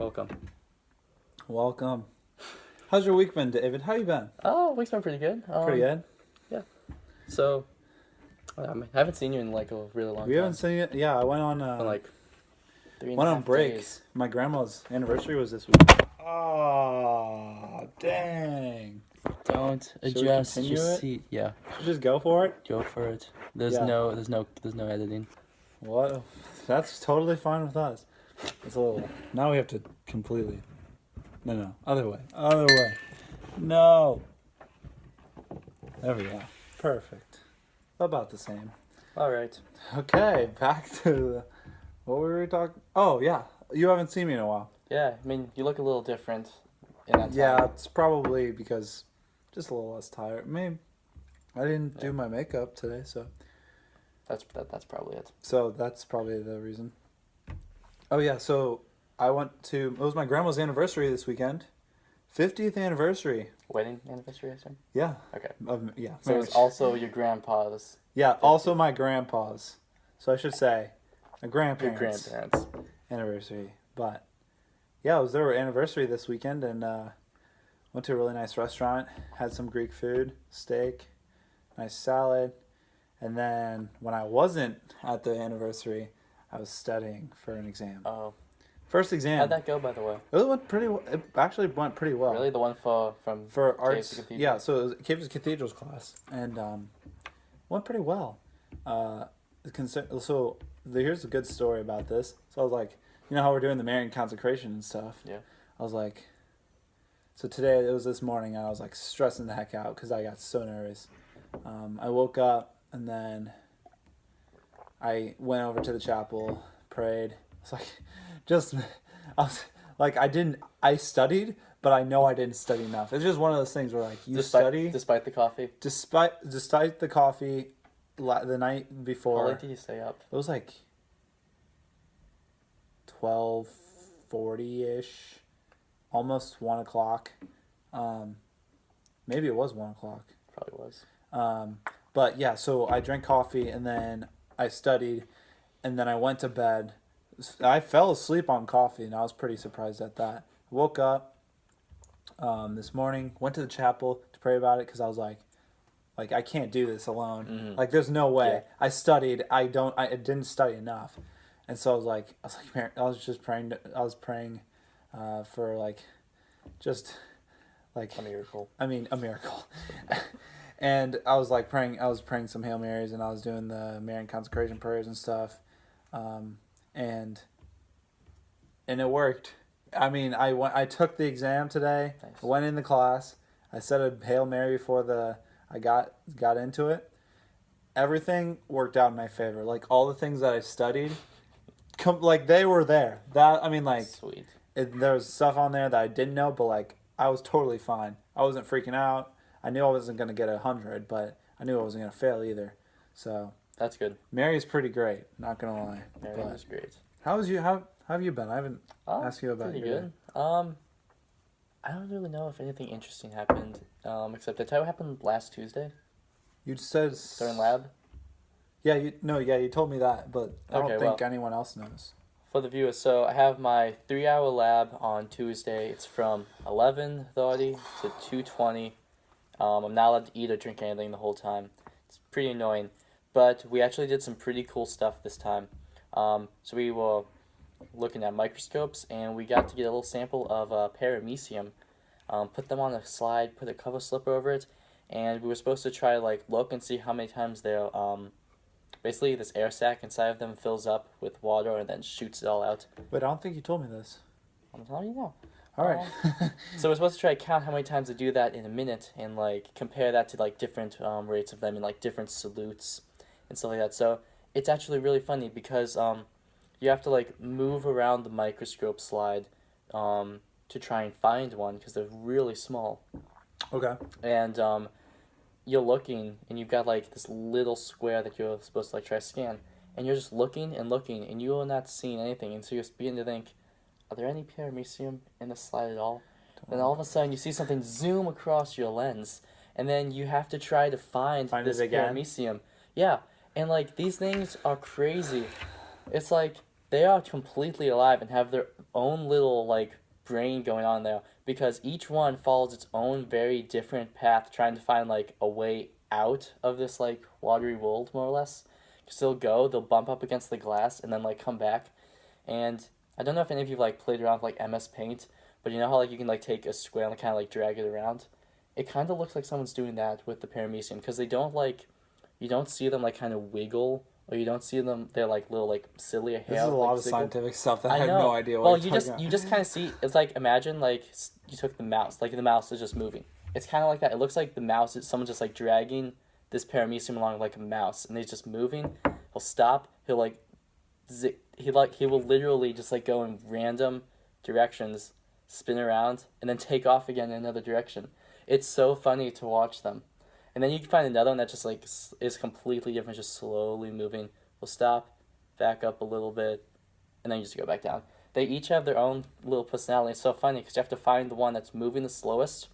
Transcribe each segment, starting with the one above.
Welcome. Welcome. How's your week been, David? How you been? Oh, week's been pretty good. Pretty good. Yeah. So, I haven't seen you in like a really long We time. haven't seen it. Yeah, I went on Been like 3.5 went on break. days. My grandma's anniversary was this week. Oh, dang. Don't Should we adjust continue your it? seat. Yeah, Should we just go for it? go for it. There's Yeah. no editing. What? That's totally fine with us. It's a little. Now we have to completely. No. Other way. Other way. No. There we go. Perfect. About the same. All right. Okay, back to what were we talking? Oh yeah, you haven't seen me in a while. Yeah, I mean, you look a little different in that time. Yeah, it's probably because just a little less tired. Maybe I didn't do my makeup today, so That's probably it. that's probably the reason. Oh yeah, so I went to it was my grandma's anniversary this weekend, 50th anniversary. Wedding anniversary, I assume? Yeah. Okay. Yeah. So it's also your grandpa's, Yeah, also my grandpa's. So I should say, my your grandparents' grandparents. anniversary. But yeah, it was their anniversary this weekend, and went to a really nice restaurant. Had some Greek food, steak, nice salad, and then when I wasn't at the anniversary, I was studying for an exam. Oh, First exam. how'd that go, by the way? It went pretty. It actually went pretty well. Really, the one from For Caves arts, to Cathedral? yeah. So it was Caves Cathedral's class, and went pretty well. Here's a good story about this. So I was like, you know how we're doing the Marian consecration and stuff. Yeah. I was like, so today it was this morning, and I was like stressing the heck out because I got so nervous. I woke up and then I went over to the chapel, prayed. It's like, I was like, I studied, but I know I didn't study enough. It's just one of those things where like Despite the coffee. despite the coffee, the night before. How late did you stay up? It was like 12:40-ish, almost 1 o'clock. Maybe it was 1 o'clock. Probably was. But yeah, so I drank coffee and then I studied and then I went to bed. I fell asleep on coffee and I was pretty surprised at that. Woke up this morning, went to the chapel to pray about it because I was like I can't do this alone. Mhm. Like there's no way. Yeah. I studied. I didn't study enough, and so I was like, I was just praying. I was praying for just like A miracle. I mean, a miracle. And I was praying some Hail Marys, and I was doing the Marian consecration prayers and stuff, and it worked. I mean, I took the exam today. Nice. I went in the class. I said a Hail Mary before I got into it. Everything worked out in my favor. Like all the things that I studied, they were there. Sweet. There was stuff on there that I didn't know, but like I was totally fine. I wasn't freaking out. I knew I wasn't gonna get 100, but I knew I wasn't gonna fail either. So That's good. Mary's pretty great. Not gonna lie. Yeah, But that was great. how have you been? I haven't asked you about pretty your good. I don't really know if anything interesting happened. Except I tell you what happened last Tuesday You said during lab. Yeah, you told me that, but I Okay, don't think well. anyone else knows. For the viewers, so I have my 3-hour lab on Tuesday. It's from 11:30 to 2:20. I'm not allowed to eat or drink anything the whole time. It's pretty annoying, but we actually did some pretty cool stuff this time. So we were looking at microscopes, and we got to get a little sample of paramecium. Put them on a slide, put a cover slip over it, and we were supposed to try to look and see how many times they're basically this air sac inside of them fills up with water and then shoots it all out. Wait, I don't think you told me this. I'm telling you now. All right. So we're supposed to try to count how many times they do that in a minute and compare that to different rates of them in different salutes and stuff like that. So it's actually really funny because you have to move around the microscope slide to try and find one because they're really small. Okay. And you're looking and you've got this little square that you're supposed to try to scan, and you're just looking and looking and you are not seeing anything, and so you're beginning to think, are there any paramecium in the slide at all? Then all of a sudden you see something zoom across your lens, and then you have to try to find this it again? paramecium. Yeah, and these things are crazy. It's they are completely alive and have own little like brain going on there because each one follows its own very different path, trying to find like a way out of this like watery world, more or less. Because they'll bump up against the glass and then like come back, and I don't know if any of you like played around with like MS Paint, but you know how like you can like take a square and kind of like drag it around. It kind of looks like someone's doing that with the paramecium because they don't like, you don't see them like kind of wiggle, or you don't see them. They're like little like cilia hair. This is a lot like, of ziggle. scientific stuff that I I have know. no idea what Well, you're talking about. you just kind of see. It's like imagine like you took the mouse, like the mouse is just moving. It's kind of like that. It looks like the mouse is someone just like dragging this paramecium along like a mouse, and he's just moving. He'll stop. He'll like, he will literally just like go in random directions, spin around, and then take off again in another direction. It's so funny to watch them. And then you can find another one that just like is completely different, just slowly moving. Will stop, back up a little bit, and then you just go back down. They each have their own little personality. It's so funny because you have to find the one that's moving the slowest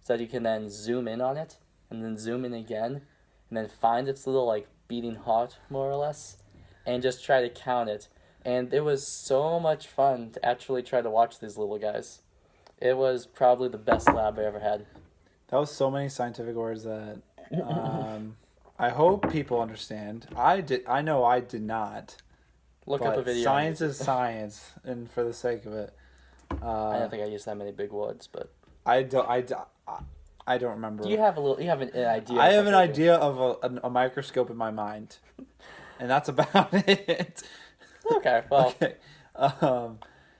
so that you can then zoom in on it and then zoom in again and then find its little like beating heart, more or less, and just try to count it. And it was so much fun to actually try to watch these little guys. It was probably the best lab I ever had. That was so many scientific words that I hope people understand. I know I did not. Look but up a video. Science is science, and for the sake of it, I don't think I used that many big words, but I don't remember. you have an idea. I of have what an they do. idea of a microscope in my mind, and that's about it. Okay, well. Okay.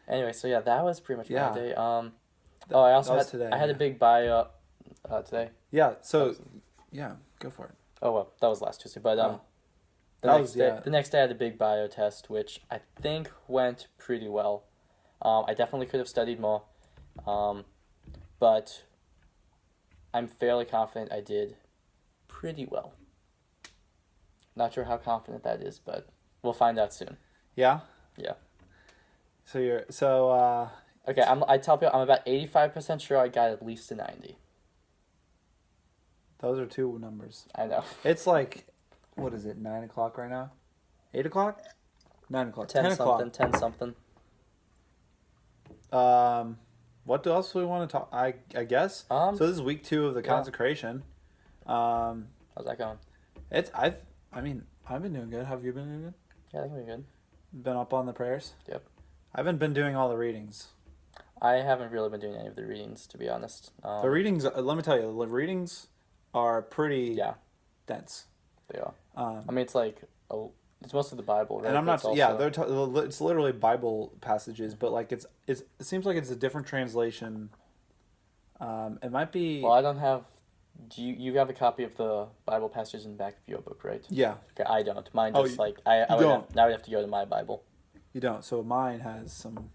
Anyway, so yeah, that was pretty much Yeah. my day. I also that had was today, I had a yeah. big bio today. Yeah. So, yeah, go for it. Oh well, that was last Tuesday. But Oh. the That next was- day, yeah. the next day I had a big bio test, which I think went pretty well. I definitely could have studied more, but I'm fairly confident I did pretty well. Not sure how confident that is, but we'll find out soon. Yeah. Yeah. So Okay, I tell people I'm about 85% sure I got at least a 90. those are two numbers. I know. It's like, what is it? 9 o'clock right now? 8 o'clock? 9 o'clock. 10 o'clock. something, 10 something. What else do we want to talk? I guess. So this is week 2 of the yeah. consecration. How's that going? I've been doing good. Have you been doing good? Yeah, I think we're good. Been up on the prayers? Yep. I haven't been doing all the readings. I haven't really been doing any of the readings, to be honest. The readings, let me tell you, the readings are pretty Yeah, dense. they are. Um, I mean, it's like, it's mostly the Bible, right? and I'm But not, it's also, yeah, it's literally Bible passages, but like it seems like it's a different translation. It might be, Well, I don't have, you have a copy of the Bible passages in the back of your book, right? yeah, Okay, I don't. Mine Oh, just you- like, I would don't. now I have to go to my Bible. you don't. So mine has some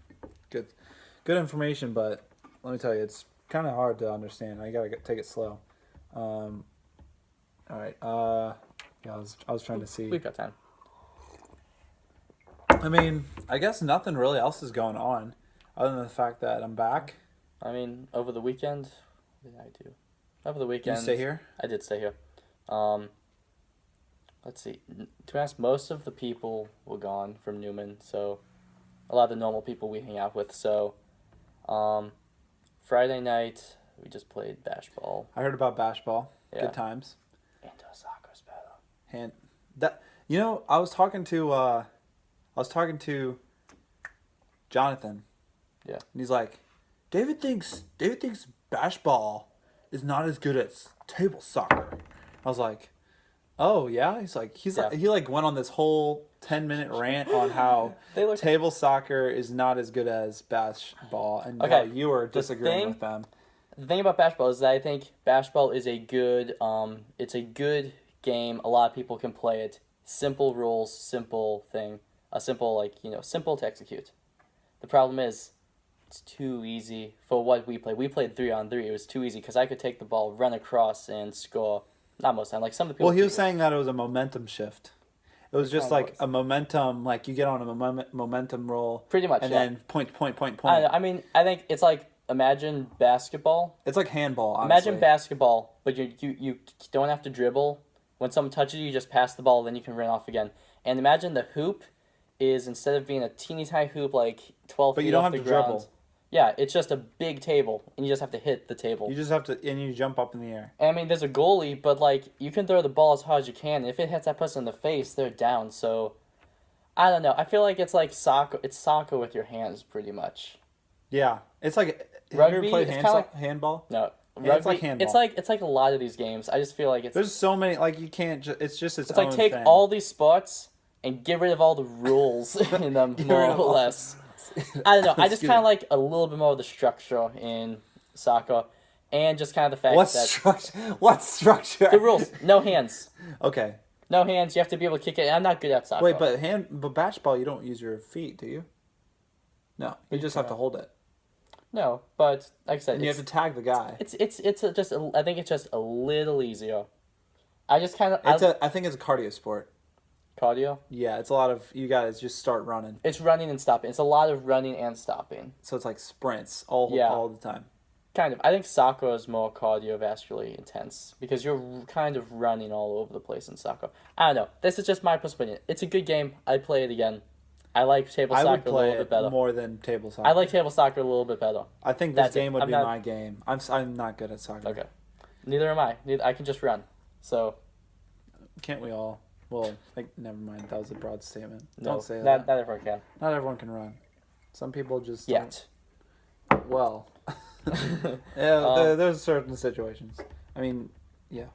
good information, but let me tell you, it's kind of hard to understand. I gotta take it slow. All right. Yeah, I was trying to see. We've got time. I mean, I guess nothing really else is going on, other than the fact that I'm back. I mean, over the weekend, what did I do? Over the Did weekend, you stay here? I did stay here. Let's see. To be honest, most of the people were gone from Newman, so a lot of the normal people we hang out with. So, Friday night we just played bash ball. I heard about bash ball. Yeah. Good times. And soccer's better. And that, I was talking to Jonathan. Yeah. And he's like, David thinks bash ball is not as good as table soccer. I was like, oh yeah. Yeah. He like went on this whole 10-minute rant on how They look. table soccer is not as good as bash ball, and Okay, how you were disagreeing thing- with them. The thing about bash ball is that I think bash ball is a good. It's a good game. A lot of people can play it. Simple rules, simple thing. Simple to execute. The problem is, it's too easy for what we played. We played 3-on-3. It was too easy because I could take the ball, run across, and score. Not most of the time. Like some of the people. Well, he was saying that it was a momentum shift. It was just kinda like was. a momentum, like you get on a momentum roll, Pretty much. and Yeah. then point. I mean, I think it's like imagine basketball. It's like handball. Honestly. Imagine basketball, but you don't have to dribble. When someone touches you, you just pass the ball, then you can run off again. And imagine the hoop is, instead of being a teeny tiny hoop like 12 But feet you don't off have the to ground. dribble. Yeah, it's just a big table, and you just have to hit the table. You just have to, and you jump up in the air. I mean, there's a goalie, but like you can throw the ball as hard as you can. If it hits that person in the face, they're down. So, I don't know. I feel like it's like soccer. It's soccer with your hands, pretty much. Yeah, it's like have you Rugby, ever played it's kinda like- handball? No, Yeah, it's like handball. It's like a lot of these games. I just feel like There's so many, like you can't. It's just its it's own like take thing. all these sports and get rid of all the rules in them, Get more rid or of all- less. I don't know. I just Excuse kind of me. like a little bit more of the structure in soccer, and just kind of the fact What that structure? What structure? the rules: no hands, Okay. no hands. You have to be able to kick it. I'm not good at soccer. Wait, but bash ball, you don't use your feet, do you? No, you just have to hold it, no. But like I said, and you have to tag the guy. I think it's just a little easier. I just kind of I think it's a cardio sport. cardio. Yeah, it's a lot of you guys just start running, It's running and stopping. It's a lot of running and stopping. so it's like sprints Yeah. all the time. Kind of. I think soccer is more cardiovascularly intense because you're kind of running all over the place in soccer. I don't know. This is just my perspective. It's a good game. I'd play it again. I like table I would soccer a play little bit it better. more than table soccer. I like table soccer a little bit better. I think this That's it. game would I'm be not- my game. I'm not good at soccer. Okay. Neither am I. I can just run. So Can't we all? Well, like never mind. That was a broad statement. no, Don't say not, that. not everyone can. Not everyone can run. Some people just don't- Yet. Well, yeah, there's certain situations. I mean, Yeah.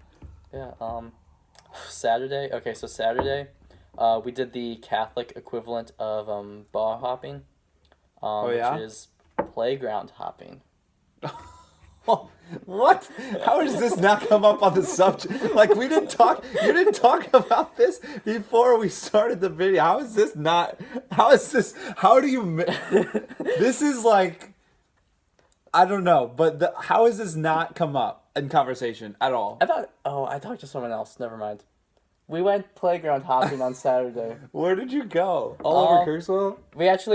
Saturday. Okay, so Saturday, we did the Catholic equivalent of bar hopping. Oh, yeah? Which is playground hopping. what? How does this not come up on the subject? Like we didn't talk. You didn't talk about this before we started the video. How is this not? How is this? How do you? This is like. I don't know, but how has this not come up in conversation at all? I talked to someone else. Never mind. We went playground hopping on Saturday. Where did you go? All over Kirksville?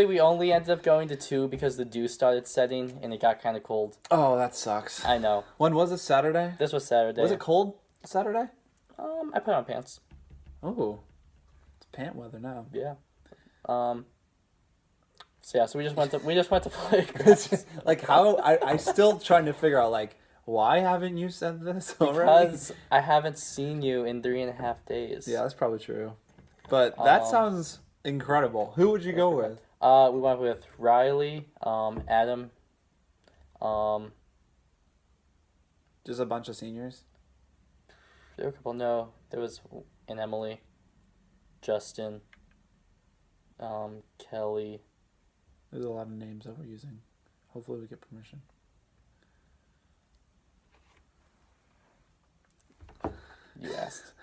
We only ended up going to 2 because the dew started setting and it got kind of cold. Oh, that sucks. I know. When was it? Saturday? This was Saturday. Was it cold Saturday? I put on pants. Oh, it's pant weather now. Yeah. So yeah, so we just went to playground. Like how I still trying to figure out like why haven't you said this already? Because I haven't seen you in 3.5 days. Yeah, that's probably true. But that sounds incredible. Who would you go with? We went with Riley, Adam, Just a bunch of seniors. there were a couple. No, there was an Emily, Justin, Kelly. There's a lot of names that we're using. Hopefully we get permission. You asked.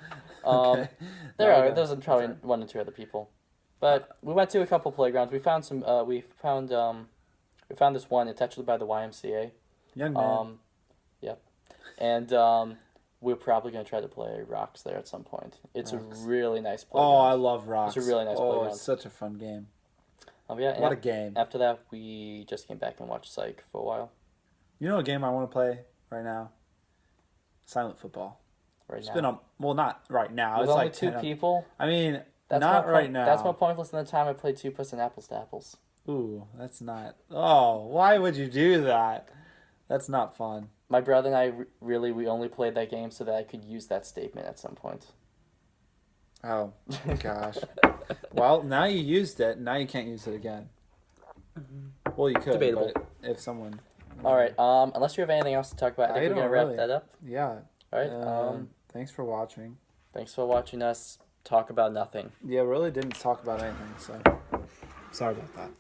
Okay. There's probably 1 or 2 other people, but we went to a couple playgrounds. We found some. We found this one. It's actually by the YMCA. Young man. Yep. And we're probably gonna try to play Rocks there at some point. It's Rocks. a really nice playground. Oh, I love Rocks. It's a really nice Oh, playground. it's such a fun game. Yeah. What a game. After that, we just came back and watched Psych for a while. You know a game I want to play right now? Silent football. Right It's now. been on. Well, not right now. With It's only like 2 10 people. I mean, That's not more right now. That's more pointless than the time I played 2-person apples to apples. Ooh, that's not. Oh, why would you do that? That's not fun. My brother and I we only played that game so that I could use that statement at some point. Oh, gosh. Well, now you used it. Now you can't use it again. Well, you could, Debatable. but if someone... All right. Unless you have anything else to talk about, I think I we're gonna don't wrap really. that up. Yeah. All right. Thanks for watching. Thanks for watching us talk about nothing. Yeah, really didn't talk about anything, so... Sorry about that.